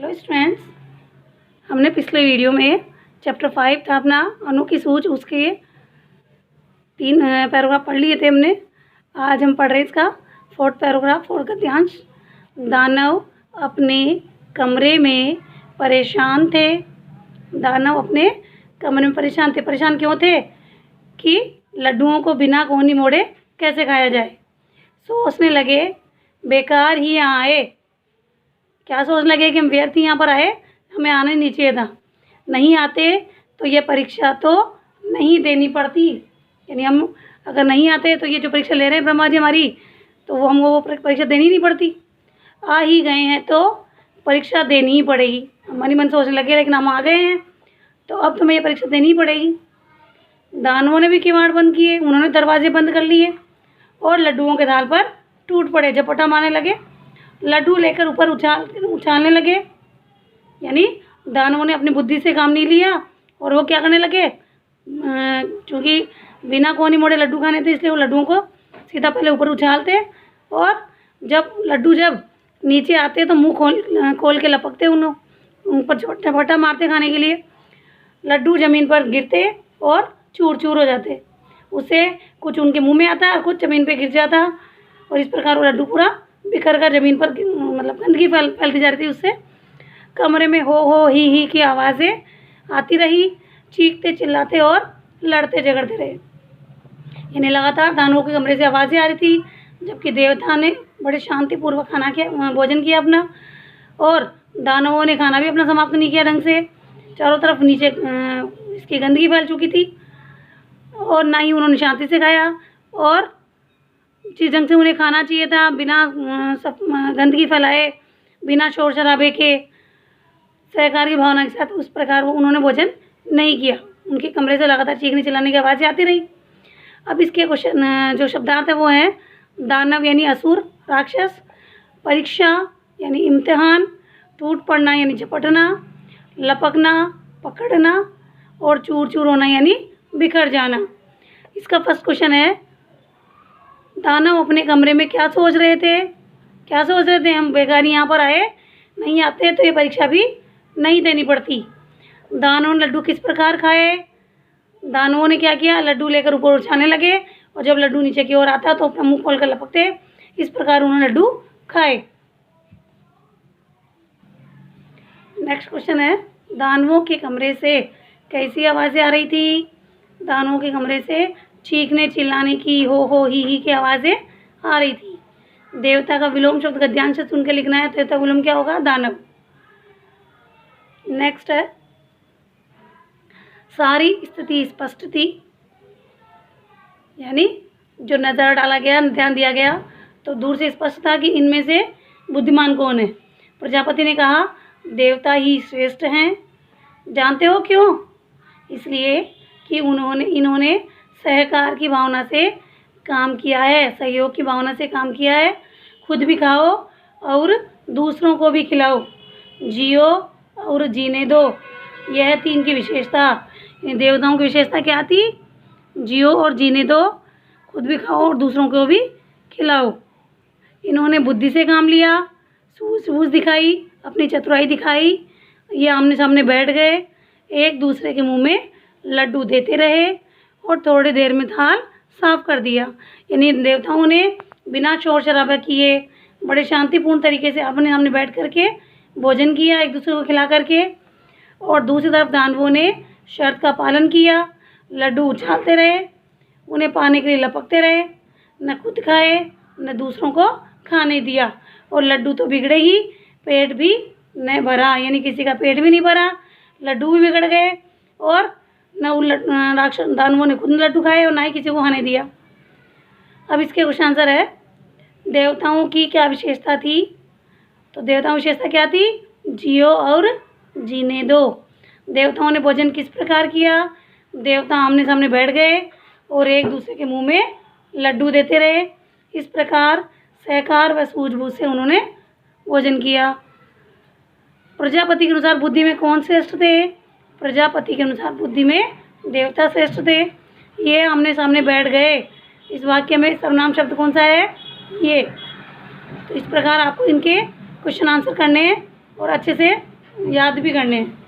Hello students, हमने पिछले video में चैप्टर 5 था अपना अणु की सूझ, उसके 3 पैराग्राफ पढ़ लिए थे हमने। आज हम पढ़ रहे इसका 4th पैराग्राफ, 4th गद्यांश। दानव अपने कमरे में परेशान थे। दानव अपने कमरे में परेशान थे। परेशान क्यों थे? कि लड्डुओं को बिना कोहनी मोड़े कैसे खाया जाए। सोचने लगे बेकार ही यहाँ आए। क्या सोचने लगे कि हम व्यर्थ ही यहाँ पर आए, हमें आना ही नहीं चाहिए था। नहीं आते तो ये परीक्षा तो नहीं देनी पड़ती। यानी हम अगर नहीं आते तो ये जो परीक्षा ले रहे हैं ब्रह्मा जी हमारी, तो वो हमको वो परीक्षा देनी नहीं पड़ती। आ ही गए हैं तो परीक्षा देनी ही पड़ेगी। मन ही मन सोचने लगे, लेकिन हम आ गए हैं तो अब तुम्हें ये परीक्षा देनी ही पड़ेगी। दानवों ने भी किवाड़ बंद किए, उन्होंने दरवाजे बंद कर लिए और लड्डुओं के थाल पर टूट पड़े, झपटा मारने लगे। लड्डू लेकर ऊपर उछालने लगे। यानी दानवों ने अपनी बुद्धि से काम नहीं लिया और वो क्या करने लगे, क्योंकि बिना कोहनी मोड़े लड्डू खाने थे, इसलिए वो लड्डुओं को सीधा पहले ऊपर उछालते और जब लड्डू नीचे आते तो मुंह खोल के लपकते, उन ऊपर झपटा मारते खाने के लिए। लड्डू ज़मीन पर गिरते और चूर चूर हो जाते। उससे कुछ उनके मुंह में आता और कुछ ज़मीन पे गिर जाता और इस प्रकार वो लड्डू पूरा बिखर कर ज़मीन पर मतलब गंदगी फैलती जा रही थी। उससे कमरे में हो ही की आवाज़ें आती रही। चीखते चिल्लाते और लड़ते झगड़ते रहे। इन्हें लगातार दानवों के कमरे से आवाज़ें आ रही थी, जबकि देवता ने बड़े शांतिपूर्वक खाना किया, भोजन किया अपना। और दानवों ने खाना भी अपना समाप्त नहीं किया ढंग से। चारों तरफ नीचे इसकी गंदगी फैल चुकी थी और ना ही उन्होंने शांति से खाया और जिस ढंग से उन्हें खाना चाहिए था, बिना सब गंदगी फैलाए, बिना शोर शराबे के, सहकार की भावना के साथ, उस प्रकार वो उन्होंने भोजन नहीं किया। उनके कमरे से लगातार चीखने चिल्लाने की आवाज़ें आती रही। अब इसके क्वेश्चन जो शब्दार्थ है वो हैं दानव यानी असुर, राक्षस, परीक्षा यानी इम्तिहान, टूट पड़ना यानी झपटना, लपकना, पकड़ना और चूर चूर होना यानी बिखर जाना। इसका फर्स्ट क्वेश्चन है, दानव अपने कमरे में क्या सोच रहे थे? क्या सोच रहे थे? हम बेकार यहाँ पर आए, नहीं आते तो ये परीक्षा भी नहीं देनी पड़ती। दानवों ने लड्डू किस प्रकार खाए? दानवों ने क्या किया, लड्डू लेकर ऊपर उछालने लगे और जब लड्डू नीचे की ओर आता तो अपना मुंह खोलकर लपकते। इस प्रकार उन्होंने लड्डू खाए। नेक्स्ट क्वेश्चन है, दानवों के कमरे से कैसी आवाज़ें आ रही थी? दानवों के कमरे से चीखने चिल्लाने की, हो ही की आवाज़ें आ रही थी। देवता का विलोम शब्द गद्यांश से सुन के लिखना है। देवता का विलोम क्या होगा? दानव। नेक्स्ट है, सारी स्थिति स्पष्ट थी। यानी जो नज़र डाला गया, ध्यान दिया गया तो दूर से स्पष्ट था कि इनमें से बुद्धिमान कौन है। प्रजापति ने कहा देवता ही श्रेष्ठ हैं। जानते हो क्यों? इसलिए कि इन्होंने सहकार की भावना से काम किया है, सहयोग की भावना से काम किया है। खुद भी खाओ और दूसरों को भी खिलाओ, जियो और जीने दो। यह थी इनकी विशेषता। देवताओं की विशेषता क्या थी? जियो और जीने दो, खुद भी खाओ और दूसरों को भी खिलाओ। इन्होंने बुद्धि से काम लिया, सूझ दिखाई, अपनी चतुराई दिखाई। ये आमने सामने बैठ गए, एक दूसरे के मुंह में लड्डू देते रहे और थोड़ी देर में थाल साफ कर दिया। यानी देवताओं ने बिना शोर शराबा किए बड़े शांतिपूर्ण तरीके से अपने सामने बैठ करके भोजन किया, एक दूसरे को खिला करके। और दूसरी तरफ दानवों ने शर्त का पालन किया, लड्डू उछालते रहे, उन्हें पाने के लिए लपकते रहे, न खुद खाए न दूसरों को खाने दिया। और लड्डू तो बिगड़े ही, पेट भी न भरा। यानी किसी का पेट भी नहीं भरा, लड्डू भी बिगड़ गए और न उन राक्षस दानवों ने खुद लड्डू खाए और ना ही किसी को खाने दिया। अब इसके क्वेश्चन आंसर है, देवताओं की क्या विशेषता थी? तो देवताओं की विशेषता क्या थी? जियो और जीने दो। देवताओं ने भोजन किस प्रकार किया? देवता आमने सामने बैठ गए और एक दूसरे के मुंह में लड्डू देते रहे। इस प्रकार सहकार व सूझबूझ से उन्होंने भोजन किया। प्रजापति के अनुसार बुद्धि में कौन श्रेष्ठ थे? प्रजापति के अनुसार बुद्धि में देवता श्रेष्ठ थे। ये आमने सामने बैठ गए। इस वाक्य में सर्वनाम शब्द कौन सा है? ये। तो इस प्रकार आपको इनके क्वेश्चन आंसर करने हैं और अच्छे से याद भी करने हैं।